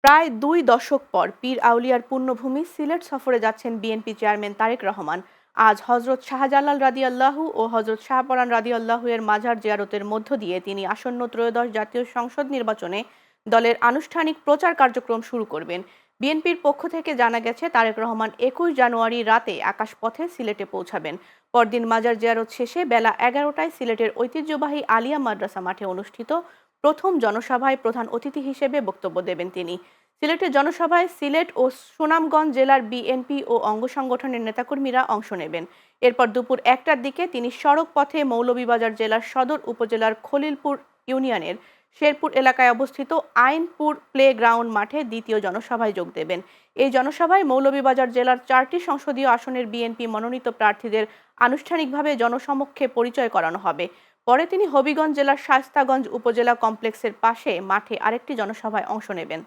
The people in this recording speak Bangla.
প্রায় ২ দশক পর পীর আউলিয়ার পুণ্যভূমি সিলেট সফরে যাচ্ছেন বিএনপি চেয়ারম্যান তারেক রহমান। আজ হজরত শাহজালাল রাদিয়াল্লাহু ও হজরত শাহপরান রাদিয়াল্লাহু এর মাজার জিয়ারতের মধ্য দিয়ে তিনি আসন্ন ত্রয়োদশ জাতীয় সংসদ নির্বাচনে দলের আনুষ্ঠানিক প্রচার কার্যক্রম শুরু করবেন। বিএনপির পক্ষ থেকে জানা গেছে, তারেক রহমান ২১ জানুয়ারি রাতে আকাশপথে সিলেটে পৌঁছাবেন। পরদিন মাজার জিয়ারত শেষে বেলা ১১টায় সিলেটের ঐতিহ্যবাহী আলিয়া মাদ্রাসা মাঠে অনুষ্ঠিত প্রথম জনসভায় প্রধান অতিথি হিসেবে বক্তব্য দেবেন তিনি। সিলেটের জনসভায় সিলেট ও সুনামগঞ্জ জেলার বিএনপি ও অঙ্গ সংগঠনের নেতাকর্মীরা অংশ নেবেন। এরপর দুপুর ১টার দিকে তিনি সড়ক পথে মৌলভীবাজার জেলার সদর উপজেলার খলিলপুর ইউনিয়নের শেরপুর এলাকায় অবস্থিত আইনপুর প্লে গ্রাউন্ড মাঠে দ্বিতীয় জনসভায় যোগ দেবেন। এই জনসভায় মৌলভীবাজার জেলার ৪টি সংসদীয় আসনের বিএনপি মনোনীত প্রার্থীদের আনুষ্ঠানিকভাবে জনসমক্ষে পরিচয় করানো হবে। পরে তিনি হবিগঞ্জ জেলার শায়েস্তাগঞ্জ উপজেলা কমপ্লেক্সের পাশে মাঠে আরেকটি জনসভায় অংশ নেবেন।